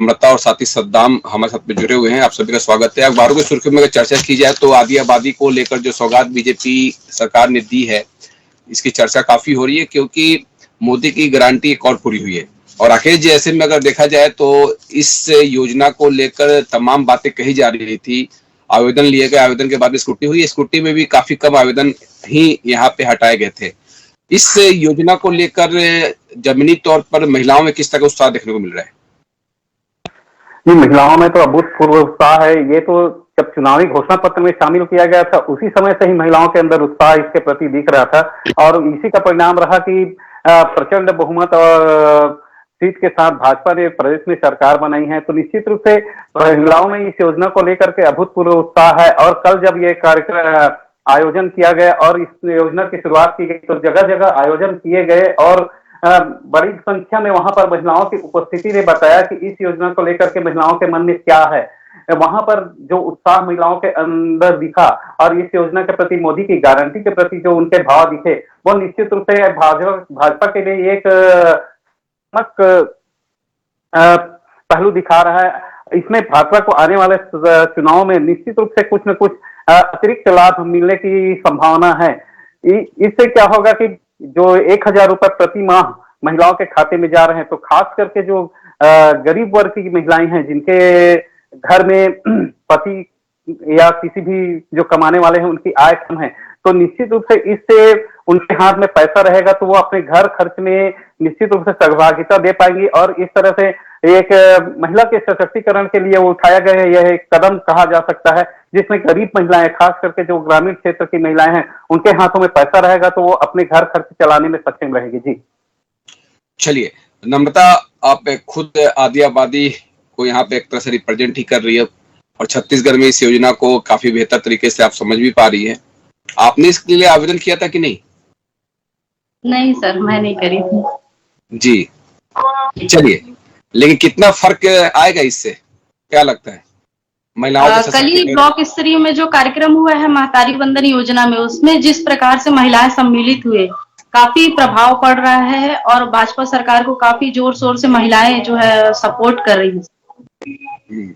नम्रता और साथी सद्दाम हमारे साथ में जुड़े हुए हैं। आप सभी का स्वागत है। अखबारों की सुर्खियों में अगर चर्चा की जाए तो आधी आबादी को लेकर जो सौगात बीजेपी सरकार ने दी है, इसकी चर्चा काफी हो रही है क्योंकि मोदी की गारंटी एक और पूरी हुई है। और अखिलेश जैसे में अगर देखा जाए तो इस योजना को लेकर तमाम बातें कही जा रही थी। आवेदन लिए गए, आवेदन के बाद स्क्रूटनी हुई, स्क्रूटनी में भी काफी कम आवेदन ही यहाँ पे हटाए गए थे। इस योजना को लेकर जमीनी तौर पर महिलाओं में किस तरह का उत्साह देखने को मिल रहा है? जी, महिलाओं में तो अभूतपूर्व उत्साह है। ये तो जब चुनावी घोषणा पत्र में शामिल किया गया था, उसी समय से ही महिलाओं के अंदर उत्साह इसके प्रति दिख रहा था और इसी का परिणाम रहा कि प्रचंड बहुमत और सीट के साथ भाजपा ने प्रदेश में सरकार बनाई है। तो निश्चित रूप से महिलाओं में इस योजना को लेकर के अभूतपूर्व उत्साह है और कल जब ये कार्यक्रम आयोजन किया गया और इस योजना की शुरुआत की गई तो जगह जगह आयोजन किए गए और बड़ी संख्या में वहां पर महिलाओं की उपस्थिति ने बताया कि इस योजना को लेकर के महिलाओं के मन में क्या है। वहां पर जो उत्साह महिलाओं के अंदर दिखा और इस योजना के प्रति, मोदी की गारंटी के प्रति जो उनके भाव दिखे, वो निश्चित रूप से भाजपा के लिए एक पहलू दिखा रहा है। इसमें भाजपा को आने वाले चुनाव में निश्चित रूप से कुछ न कुछ अतिरिक्त लाभ मिलने की संभावना है। इससे क्या होगा कि जो 1,000 रुपए प्रति माह महिलाओं के खाते में जा रहे हैं, तो खास करके जो गरीब वर्ग की महिलाएं हैं जिनके घर में पति या किसी भी जो कमाने वाले हैं उनकी आय कम है, तो निश्चित रूप से इससे उनके हाथ में पैसा रहेगा तो वो अपने घर खर्च में निश्चित रूप से सहभागिता दे पाएंगी और इस तरह से एक महिला के सशक्तिकरण के लिए वो उठाया गया है। यह एक कदम कहा जा सकता है जिसमें गरीब महिलाएं, खास करके जो ग्रामीण क्षेत्र की महिलाएं हैं, उनके हाथों में पैसा रहेगा तो वो अपने घर खर्च चलाने में सक्षम रहेगी। जी चलिए नम्रता, आप खुद आधी आबादी को यहाँ पे एक तरह से रिप्रेजेंट ही कर रही है और छत्तीसगढ़ में इस योजना को काफी बेहतर तरीके से आप समझ भी पा रही है। आपने इसके लिए आवेदन किया था कि नहीं? नहीं सर, मैं नहीं करी थी। जी, चलिए, लेकिन कितना फर्क आएगा इससे, क्या लगता है महिलाओं के? कल ही ब्लॉक स्तरीय में जो कार्यक्रम हुआ है महतारी वंदन योजना में, उसमें जिस प्रकार से महिलाएं सम्मिलित हुए, काफी प्रभाव पड़ रहा है और भाजपा सरकार को काफी जोर शोर से महिलाएं जो है सपोर्ट कर रही है।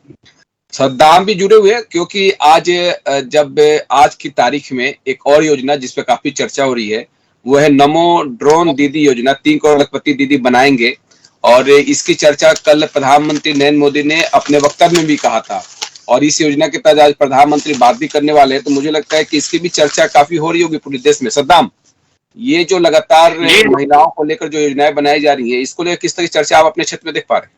सद्दाम भी जुड़े हुए हैं क्योंकि आज की तारीख में एक और योजना जिस पे काफी चर्चा हो रही है वो है नमो ड्रोन दीदी योजना। 3 करोड़ लखपति दीदी बनाएंगे और इसकी चर्चा कल प्रधानमंत्री नरेंद्र मोदी ने अपने वक्तव्य में भी कहा था और इस योजना के तहत आज प्रधानमंत्री बात भी करने वाले हैं। तो मुझे लगता है कि इसकी भी चर्चा काफी हो रही होगी पूरे देश में। सद्दाम, ये जो लगातार महिलाओं को लेकर जो योजनाएं बनाई जा रही है, इसको लेकर किस तरह की चर्चा आप अपने क्षेत्र में देख पा रहे हैं?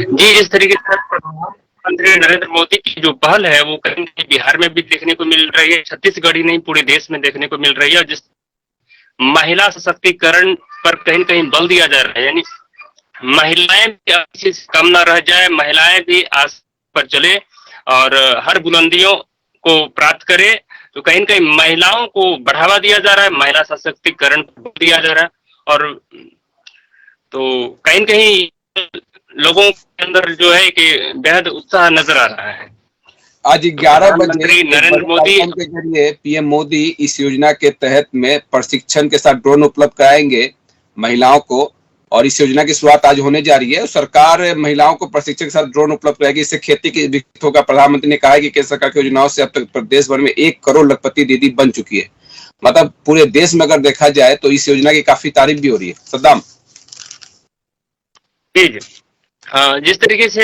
जी, जिस तरीके से प्रधानमंत्री नरेंद्र मोदी की जो पहल है वो कहीं बिहार में भी देखने को मिल रही है, छत्तीसगढ़ ही नहीं पूरे देश में देखने को मिल रही है। जिस महिला सशक्तिकरण पर कहीं न कहीं बल दिया जा रहा है, यानी महिलाएं भी कम न रह जाए, महिलाएं भी आस पर चले और हर बुलंदियों को प्राप्त करे। तो कहीं न कहीं महिलाओं को बढ़ावा दिया जा रहा है, महिला सशक्तिकरण दिया जा रहा है और तो कहीं न कहीं लोगों के अंदर जो है कि बेहद उत्साह नजर आ रहा है। आज 11 बजे नरेंद्र मोदी के जरिए पीएम मोदी इस योजना के तहत में प्रशिक्षण के साथ ड्रोन उपलब्ध कराएंगे महिलाओं को और इस योजना की शुरुआत आज होने जा रही है। सरकार महिलाओं को प्रशिक्षण के साथ ड्रोन उपलब्ध कराएगी, इससे खेती की विकसित होगा। प्रधानमंत्री ने कहा है कि केंद्र सरकार की योजनाओं से अब तक प्रदेश भर में 1 करोड़ लखपति दीदी बन चुकी है। मतलब पूरे देश में अगर देखा जाए तो इस योजना की काफी तारीफ भी हो रही है। सद्दाम जिस तरीके से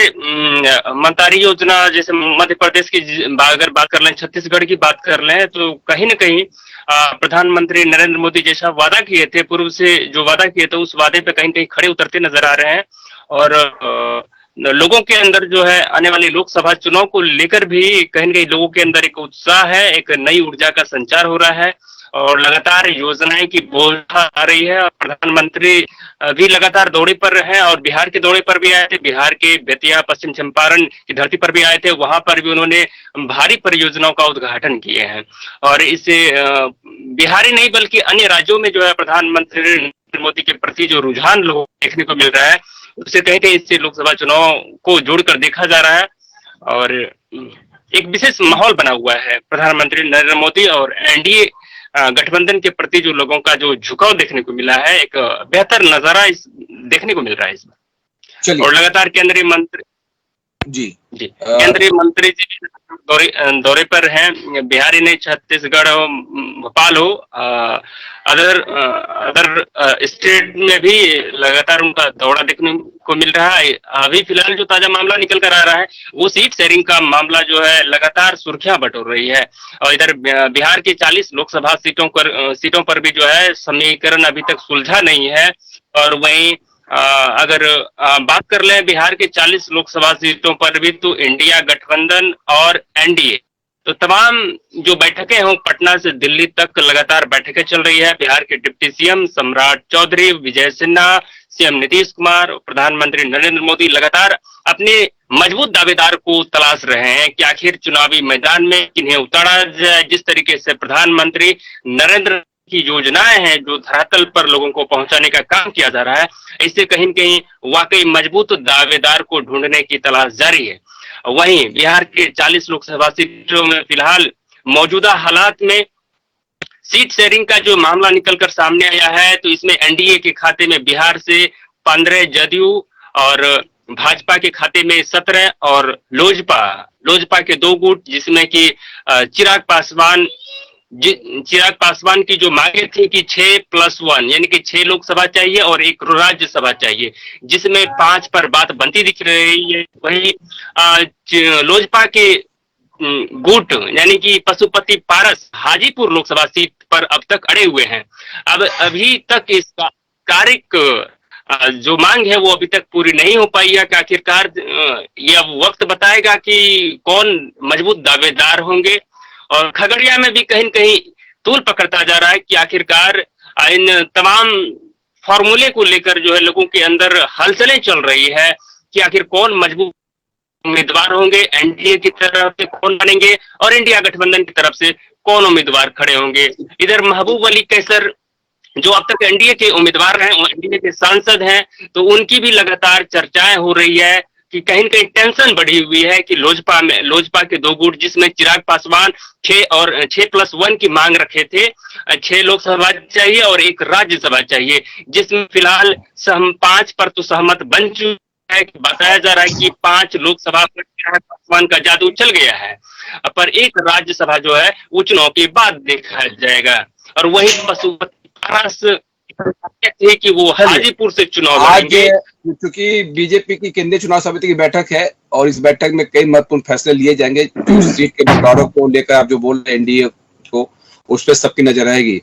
मंतारी योजना, जैसे मध्य प्रदेश की अगर बात कर लें, छत्तीसगढ़ की बात कर लें, तो कहीं न कहीं प्रधानमंत्री नरेंद्र मोदी जैसा वादा किए थे, पूर्व से जो वादा किए थे उस वादे पे कहीं न कहीं खड़े उतरते नजर आ रहे हैं और लोगों के अंदर जो है आने वाले लोकसभा चुनाव को लेकर भी कहीं न कहीं लोगों के अंदर एक उत्साह है, एक नई ऊर्जा का संचार हो रहा है और लगातार योजनाएं की बोझा आ रही है और प्रधानमंत्री भी लगातार दौरे पर हैं और बिहार के दौरे पर भी आए थे। बिहार के बेतिया, पश्चिम चंपारण की धरती पर भी आए थे, वहां पर भी उन्होंने भारी परियोजनाओं का उद्घाटन किए हैं और इससे बिहार ही नहीं बल्कि अन्य राज्यों में जो है प्रधानमंत्री नरेंद्र मोदी के प्रति जो रुझान लोगों को देखने को मिल रहा है, उससे कहीं कहीं इससे लोकसभा चुनाव को जोड़कर देखा जा रहा है और एक विशेष माहौल बना हुआ है प्रधानमंत्री नरेंद्र मोदी और एनडीए गठबंधन के प्रति जो लोगों का जो झुकाव देखने को मिला है, एक बेहतर नजारा देखने को मिल रहा है इसमें। चलिए। और लगातार केंद्रीय मंत्री जी केंद्रीय मंत्री जी दौरे पर हैं। बिहार ही नहीं, छत्तीसगढ़ हो, भोपाल हो, अदर स्टेट में भी लगातार उनका दौरा देखने को मिल रहा है। अभी फिलहाल जो ताजा मामला निकल कर आ रहा है वो सीट शेयरिंग का मामला जो है लगातार सुर्खियां बटोर रही है। और इधर बिहार की 40 लोकसभा सीटों पर भी जो है समीकरण अभी तक सुलझा नहीं है। और वहीं अगर बात कर लें बिहार के 40 लोकसभा सीटों पर भी, तो इंडिया गठबंधन और एनडीए तो तमाम जो बैठकें हों, पटना से दिल्ली तक लगातार बैठकें चल रही है। बिहार के डिप्टी सीएम सम्राट चौधरी, विजय सिन्हा, सीएम नीतीश कुमार, प्रधानमंत्री नरेंद्र मोदी लगातार अपने मजबूत दावेदार को तलाश रहे हैं कि आखिर चुनावी मैदान में किन्हें उतारा जाए। जिस तरीके से प्रधानमंत्री नरेंद्र की योजनाएं हैं जो धरातल पर लोगों को पहुंचाने का काम किया जा रहा है, इससे कहीं न कहीं वाकई मजबूत दावेदार को ढूंढने की तलाश जारी है। वहीं बिहार के 40 लोकसभा सीटों में फिलहाल मौजूदा हालात में सीट शेयरिंग का जो मामला निकलकर सामने आया है, तो इसमें एनडीए के खाते में बिहार से 15, जदयू और भाजपा के खाते में 17 और लोजपा के 2 गुट, जिसमें कि चिराग पासवान की जो मांगे थी कि 6+1 यानी कि 6 लोकसभा चाहिए और 1 राज्यसभा चाहिए, जिसमें 5 पर बात बनती दिख रही है। वही लोजपा के गुट यानी कि पशुपति पारस हाजीपुर लोकसभा सीट पर अब तक अड़े हुए हैं। अब अभी तक इसका कारिक जो मांग है वो अभी तक पूरी नहीं हो पाई है। आखिरकार यह वक्त बताएगा कि कौन मजबूत दावेदार होंगे। और खगड़िया में भी कहीं न कहीं तूल पकड़ता जा रहा है कि आखिरकार इन तमाम फॉर्मूले को लेकर जो है लोगों के अंदर हलचलें चल रही है कि आखिर कौन मजबूत उम्मीदवार होंगे, एनडीए की तरफ से कौन बनेंगे और इंडिया गठबंधन की तरफ से कौन उम्मीदवार खड़े होंगे। इधर महबूब अली कैसर जो अब तक एनडीए के उम्मीदवार हैं, एनडीए के सांसद हैं, तो उनकी भी लगातार चर्चाएं हो रही है कि कहीं न कहीं टेंशन बढ़ी हुई है कि लोजपा के 2 गुट, जिसमें चिराग पासवान 6+1 की मांग रखे थे, 6 लोकसभा चाहिए और 1 राज्यसभा चाहिए, जिसमें फिलहाल 5 पर तो सहमत बन चुका है। बताया जा रहा है कि 5 लोकसभा पर चिराग पासवान का जादू चल गया है, पर 1 राज्यसभा जो है वो चुनाव के बाद देखा जाएगा। और वही पशुपति पारस थे कि वो हाजीपुर से चुनाव लड़ेंगे। क्योंकि बीजेपी की केंद्रीय चुनाव समिति की बैठक है और इस बैठक में कई महत्वपूर्ण फैसले लिए जाएंगे। सीट के बंटवारे को लेकर आप जो बोल रहे हैं एनडीए को, उस पर सबकी नजर रहेगी।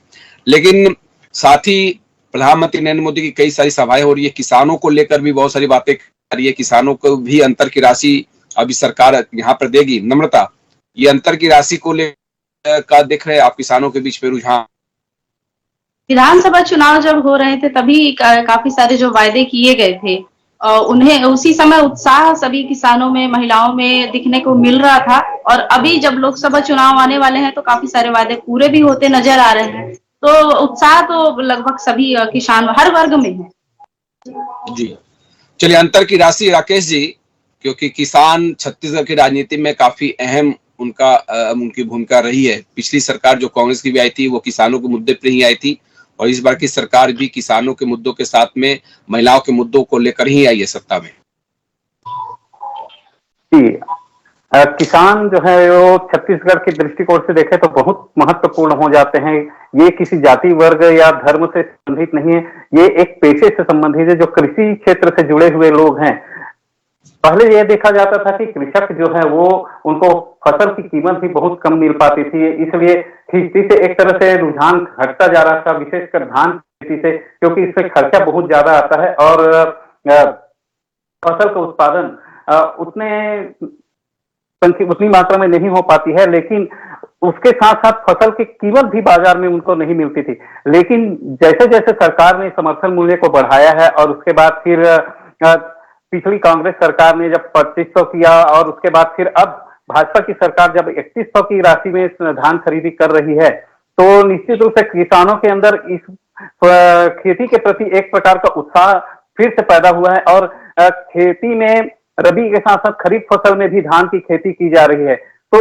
लेकिन साथ ही प्रधानमंत्री नरेंद्र मोदी की कई सारी सभाएं हो रही है, किसानों को लेकर भी बहुत सारी बातें कर रही है। किसानों को भी अंतर की राशि अभी सरकार यहाँ पर देगी। नम्रता, ये अंतर की राशि को लेकर का देख रहे हैं आप किसानों के बीच में रुझान? विधानसभा चुनाव जब हो रहे थे तभी काफी सारे जो वायदे किए गए थे उन्हें उसी समय उत्साह सभी किसानों में, महिलाओं में दिखने को मिल रहा था। और अभी जब लोकसभा चुनाव आने वाले हैं तो काफी सारे वादे पूरे भी होते नजर आ रहे हैं, तो उत्साह तो लगभग सभी किसान हर वर्ग में है। जी चलिए, अंतर की राशि राकेश जी, क्योंकि किसान छत्तीसगढ़ की राजनीति में काफी अहम उनकी भूमिका रही है। पिछली सरकार जो कांग्रेस की भी आई थी वो किसानों के मुद्दे पर ही आई थी और इस बार की सरकार भी किसानों के मुद्दों के साथ में महिलाओं के मुद्दों को लेकर ही आई है सत्ता में। किसान जो है वो छत्तीसगढ़ के दृष्टिकोण से देखें तो बहुत महत्वपूर्ण हो जाते हैं। ये किसी जाति वर्ग या धर्म से संबंधित नहीं है, ये एक पेशे से संबंधित है। जो कृषि क्षेत्र से जुड़े हुए लोग हैं, पहले यह देखा जाता था कि कृषक जो है वो उनको फसल की कीमत भी बहुत कम मिल पाती थी, इसलिए खेती से एक तरह से रुझान घटता जा रहा था, विशेषकर धान खेती से, क्योंकि इसमें खर्चा बहुत ज्यादा आता है और फसल का उत्पादन उतनी मात्रा में नहीं हो पाती है। लेकिन उसके साथ साथ फसल की कीमत भी बाजार में उनको नहीं मिलती थी। लेकिन जैसे जैसे सरकार ने समर्थन मूल्य को बढ़ाया है और उसके बाद फिर पिछली कांग्रेस सरकार ने जब 2500 किया और उसके बाद फिर अब भाजपा की सरकार जब 3100 की राशि में धान खरीदी कर रही है, तो निश्चित रूप से किसानों के अंदर इस खेती के प्रति एक प्रकार का उत्साह फिर से पैदा हुआ है और खेती में रबी के साथ साथ खरीफ फसल में भी धान की खेती की जा रही है। तो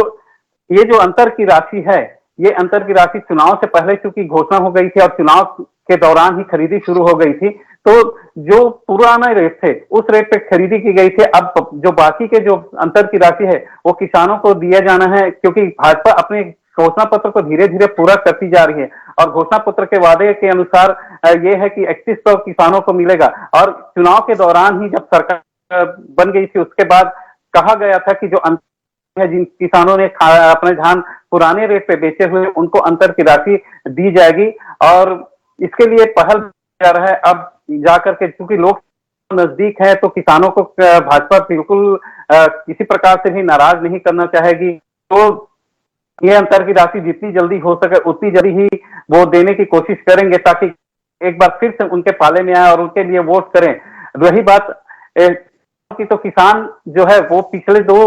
ये जो अंतर की राशि है ये अंतर की राशि चुनाव से पहले चूंकि घोषणा हो गई थी और चुनाव के दौरान ही खरीदी शुरू हो गई थी, तो जो पुराना रेट थे उस रेट पे खरीदी की गई थी। अब जो बाकी के जो अंतर की राशि है वो किसानों को दिया जाना है, क्योंकि भाजपा अपने घोषणा पत्र को धीरे धीरे पूरा करती जा रही है और घोषणा पत्र के वादे के अनुसार ये है कि 3100 किसानों को मिलेगा। और चुनाव के दौरान ही जब सरकार बन गई थी उसके बाद कहा गया था कि जो अंतर है, जिन किसानों ने अपने धान पुराने रेट पे बेचे हुए उनको अंतर की राशि दी जाएगी और इसके लिए पहल जा रहा है। अब जाकर के चूंकि लोग नजदीक है तो किसानों को भाजपा बिल्कुल किसी प्रकार से भी नाराज नहीं करना चाहेगी। तो ये अंतर की राशि जितनी जल्दी हो सके उतनी जल्दी ही वो देने की कोशिश करेंगे ताकि एक बार फिर से उनके पाले में आए और उनके लिए वोट करें। रही बात की, तो किसान जो है वो पिछले 2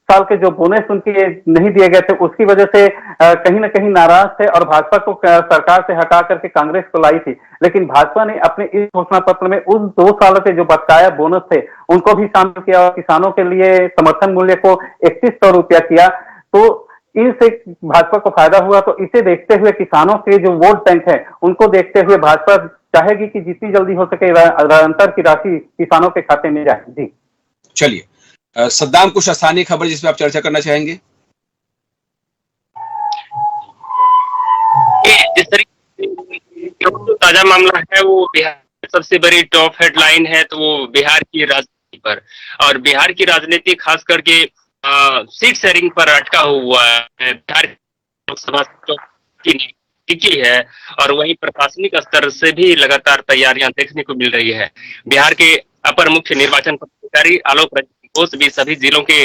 साल के जो बोनस उनके नहीं दिए गए थे उसकी वजह से कहीं ना कहीं नाराज थे और भाजपा को सरकार से हटा करके कांग्रेस को लाई थी। लेकिन भाजपा ने अपने इस घोषणा पत्र में उन 2 सालों के जो बकाया बोनस थे उनको भी शामिल किया और किसानों के लिए समर्थन मूल्य को 3100 रुपया किया। तो इनसे भाजपा को फायदा हुआ। तो इसे देखते हुए किसानों के जो वोट बैंक है उनको देखते हुए भाजपा चाहेगी कि जितनी जल्दी हो सके अंतर की राशि किसानों के खाते में जाए। जी चलिए, सद्दाम, कुछ स्थानीय खबर जिसमें आप चर्चा करना चाहेंगे? जिस तरीके जो ताजा मामला है वो बिहार की सबसे बड़ी टॉप हेडलाइन है, तो वो बिहार की राजनीति पर, और बिहार की राजनीति खास करके सीट शेयरिंग पर अटका हुआ है। बिहार लोकसभा की टिकी है और वहीं प्रशासनिक स्तर से भी लगातार तैयारियां देखने को मिल रही है। बिहार के अपर मुख्य निर्वाचन पदाधिकारी आलोक घोष भी सभी जिलों के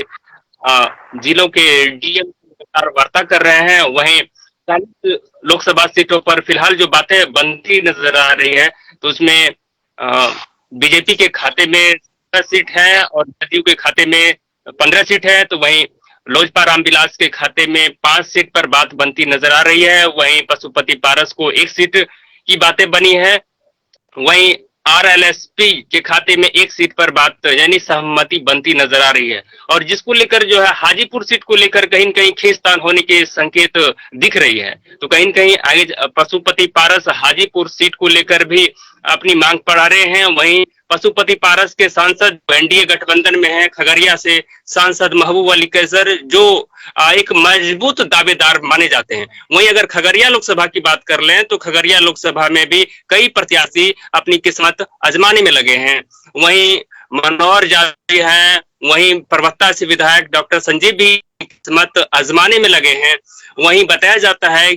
डीएम लगातार वार्ता कर रहे हैं। वहीं 40 लोकसभा सीटों पर फिलहाल जो बातें बनती नजर आ रही है तो उसमें बीजेपी के खाते में 10 सीट है और जदयू के खाते में 15 सीट है। तो वहीं लोजपा रामविलास के खाते में 5 सीट पर बात बनती नजर आ रही है। वहीं पशुपति पारस को 1 सीट की बातें बनी है। वहीं आरएलएसपी के खाते में 1 सीट पर बात यानी सहमति बनती नजर आ रही है। और जिसको लेकर जो है हाजीपुर सीट को लेकर कहीं न कहीं खींचतान होने के संकेत दिख रही है। तो कहीं न कहीं आगे पशुपति पारस हाजीपुर सीट को लेकर भी अपनी मांग बढ़ा रहे हैं। वहीं पशुपति पारस के सांसद एनडीए गठबंधन में है, खगड़िया से सांसद महबूब अली कैसर जो एक मजबूत दावेदार माने जाते हैं। वहीं अगर खगड़िया लोकसभा की बात कर लें तो खगड़िया लोकसभा में भी कई प्रत्याशी अपनी किस्मत आजमाने में लगे हैं। वहीं मनोहर जाति हैं, वहीं परबत्ता से विधायक डॉक्टर संजीव भी किस्मत आजमाने में लगे हैं। वहीं बताया जाता है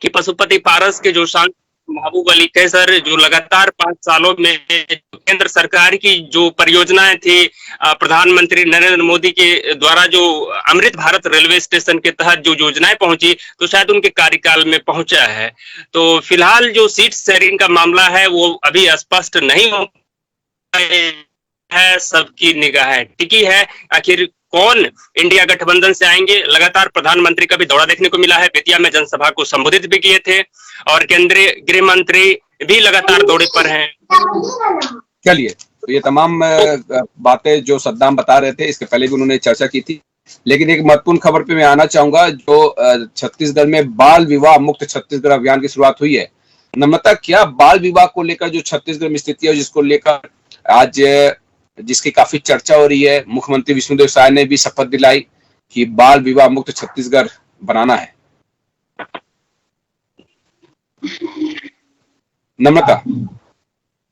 कि पशुपति पारस के जो सांसद महबूब अली कैसर जो लगातार 5 सालों में केंद्र सरकार की जो परियोजनाएं थी, प्रधानमंत्री नरेंद्र मोदी के द्वारा जो अमृत भारत रेलवे स्टेशन के तहत जो योजनाएं पहुंची तो शायद उनके कार्यकाल में पहुंचा है। तो फिलहाल जो सीट शेयरिंग का मामला है वो अभी स्पष्ट नहीं हो है, सबकी निगाह टिकी है। आखिर कौन इंडिया गठबंधन से आएंगे? लगातार प्रधानमंत्री का भी दौरा देखने को मिला है, बेतिया में जनसभा को संबोधित भी किए थे और केंद्रीय गृह मंत्री भी लगातार दौरे पर हैं। चलिए, तो ये तमाम बातें जो सद्दाम बता रहे थे इसके पहले भी उन्होंने चर्चा की थी। लेकिन एक महत्वपूर्ण खबर पे मैं आना चाहूंगा, जो छत्तीसगढ़ में बाल विवाह मुक्त छत्तीसगढ़ अभियान की शुरुआत हुई है। नम्रता, क्या बाल विवाह को लेकर जो छत्तीसगढ़ में स्थिति है जिसको लेकर आज जिसकी काफी चर्चा हो रही है, मुख्यमंत्री विष्णुदेव साय ने भी शपथ दिलाई कि बाल विवाह मुक्त छत्तीसगढ़ बनाना है। नम्रता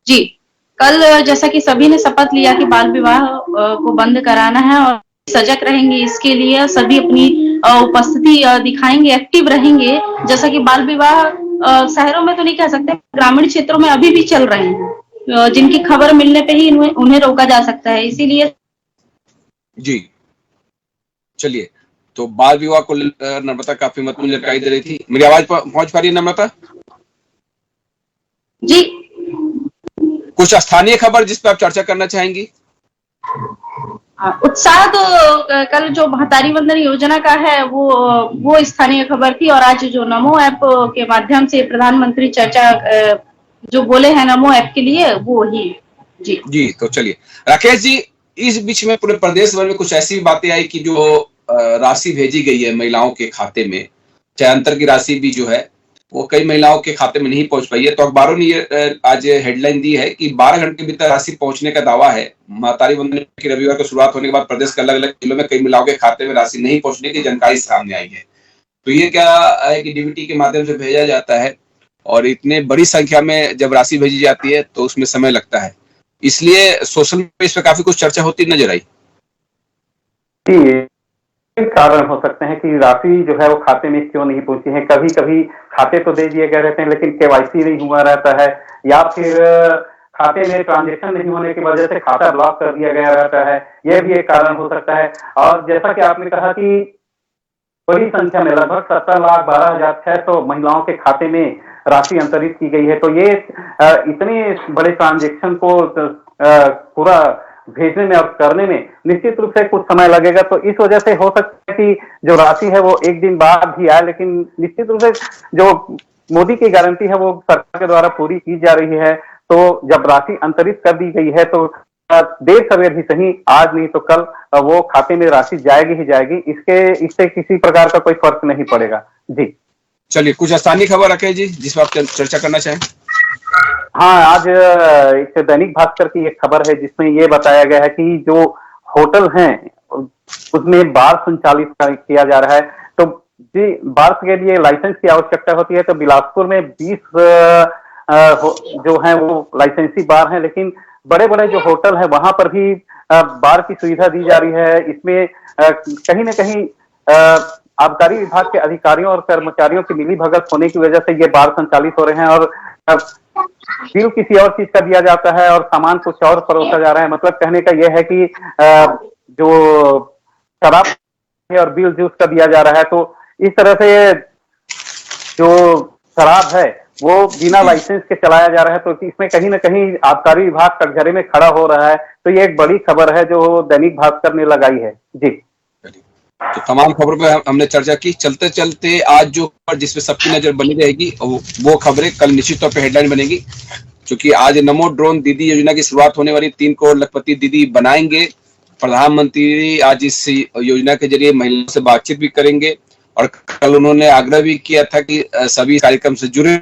जी, कल जैसा कि सभी ने शपथ लिया कि बाल विवाह को बंद कराना है और सजग रहेंगे इसके लिए, सभी अपनी उपस्थिति दिखाएंगे, एक्टिव रहेंगे। जैसा कि बाल विवाह शहरों में तो नहीं कह सकते, ग्रामीण क्षेत्रों में अभी भी चल रहे हैं, जिनकी खबर मिलने पे ही उन्हें रोका जा सकता है, इसीलिए। जी चलिए, तो बाल विवाह को नम्रता काफी महत्वपूर्ण जानकारी दे रही थी। मेरी आवाज पहुंच पा रही है नम्रता? जी, कुछ स्थानीय खबर जिस पर आप चर्चा करना चाहेंगी? उत्साह तो कल जो महतारी वंदन योजना का है वो स्थानीय खबर थी। और आज जो नमो ऐप के माध्यम से प्रधानमंत्री चर्चा जो बोले हैं नमो ऐप के लिए, वो ही। जी, तो चलिए राकेश जी, इस बीच में पूरे प्रदेश भर में कुछ ऐसी बातें आई कि जो राशि भेजी गई है महिलाओं के खाते में, अंतर की राशि भी जो है वो कई महिलाओं के खाते में नहीं पहुंच पाई है। तो अखबारों ने ये आज हेडलाइन दी है कि 12 घंटे के भीतर राशि पहुंचने का दावा है। महतारी वंदन की रविवार को शुरुआत होने के बाद प्रदेश के अलग अलग जिलों में कई महिलाओं के खाते में राशि नहीं पहुंचने की जानकारी सामने आई है। तो ये क्या है कि डीबीटी के माध्यम से भेजा जाता है और इतने बड़ी संख्या में जब राशि भेजी जाती है तो उसमें समय लगता है, इसलिए सोशल मीडिया इस पर काफी कुछ चर्चा होती नजर आई। कारण हो सकते हैं कि राशि जो है वो खाते में क्यों नहीं पहुंची है। कभी कभी खाते तो दे दिए गए रहते हैं लेकिन केवाईसी नहीं हुआ रहता है, या फिर खाते में ट्रांजेक्शन नहीं होने की वजह से खाता ब्लॉक कर दिया गया रहता है, यह भी एक कारण हो सकता है। और जैसा कि आपने कहा कि बड़ी संख्या में लगभग 17,12,600 महिलाओं के खाते में राशि अंतरित की गई है, तो ये इतने बड़े ट्रांजेक्शन को पूरा भेजने में और करने में निश्चित रूप से कुछ समय लगेगा। तो इस वजह से हो सकता है कि जो राशि है वो एक दिन बाद ही आए, लेकिन निश्चित रूप से जो मोदी की गारंटी है वो सरकार के द्वारा पूरी की जा रही है। तो जब राशि अंतरित कर दी गई है तो देर सवेर ही सही, आज नहीं तो कल वो खाते में राशि जाएगी ही जाएगी, इससे किसी प्रकार का कोई फर्क नहीं पड़ेगा। जी चलिए, कुछ स्थानीय खबर रखें जी जिस पर आप चर्चा करना चाहें। हाँ, आज एक दैनिक भास्कर की एक खबर है जिसमें ये बताया गया है कि जो होटल हैं उसमें बार संचालित किया जा रहा है। तो जी, बार के लिए लाइसेंस की आवश्यकता होती है। तो बिलासपुर में 20 जो हैं वो लाइसेंसी बार हैं, लेकिन बड़े बड़े जो होटल है वहां पर भी बार की सुविधा दी जा रही है। इसमें कहीं न कहीं आबकारी विभाग के अधिकारियों और कर्मचारियों की मिली भगत होने की वजह से ये बार संचालित हो रहे हैं और बिल किसी और चीज का दिया जाता है और सामान कुछ और परोसा जा रहा है। मतलब कहने का यह है कि जो शराब है और बिल जूस का दिया जा रहा है, तो इस तरह से जो शराब है वो बिना लाइसेंस के चलाया जा रहा है। तो इसमें कहीं ना कहीं आबकारी विभाग कटघरे में खड़ा हो रहा है। तो ये एक बड़ी खबर है जो दैनिक भास्कर ने लगाई है। जी, तो तमाम खबरों पे हमने चर्चा की। चलते चलते आज जो खबर जिसपे सबकी नजर बनी रहेगी वो खबरें कल निश्चित तौर पे हेडलाइन बनेगी, क्योंकि आज नमो ड्रोन दीदी योजना की शुरुआत होने वाली। 3 करोड़ लखपति दीदी बनाएंगे। प्रधानमंत्री आज इस योजना के जरिए महिलाओं से बातचीत भी करेंगे और कल उन्होंने आग्रह भी किया था कि सभी कार्यक्रम से जुड़े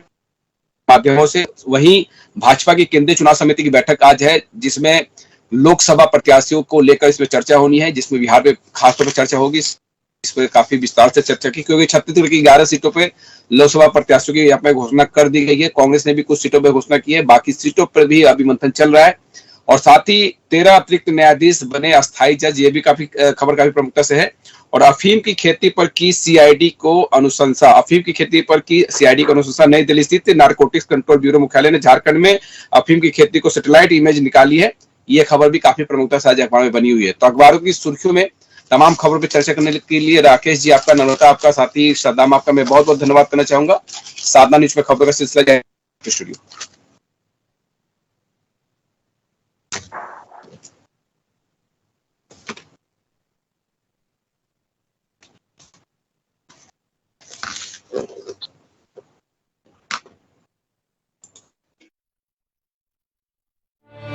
माध्यमों से। वहीं भाजपा की केंद्रीय चुनाव समिति की बैठक आज है जिसमें लोकसभा प्रत्याशियों को लेकर इसमें चर्चा होनी है, जिसमें बिहार में खासतौर पर चर्चा होगी। इस पर काफी विस्तार से चर्चा की, क्योंकि छत्तीसगढ़ की 11 सीटों पे लोकसभा प्रत्याशियों की यहाँ पे घोषणा कर दी गई है। कांग्रेस ने भी कुछ सीटों पर घोषणा की है, बाकी सीटों पर भी अभी मंथन चल रहा है। और साथ ही 13 अतिरिक्त न्यायाधीश बने अस्थायी जज, ये भी खबर काफी प्रमुखता से है। और अफीम की खेती पर की सीआईडी को अनुशंसा, अफीम की खेती पर की सीआईडी को अनुशंसा। नई दिल्ली स्थित नारकोटिक्स कंट्रोल ब्यूरो मुख्यालय ने झारखंड में अफीम की खेती को सैटेलाइट इमेज निकाली है। ये खबर भी काफी प्रमुखता से आज अखबार में बनी हुई है। तो अखबारों की सुर्खियों में तमाम खबरों पर चर्चा करने के लिए राकेश जी आपका, नरोता आपका, साथ ही सद्दाम आपका मैं बहुत बहुत धन्यवाद करना चाहूंगा। साधना न्यूज में खबरों का सिलसिला स्टूडियो।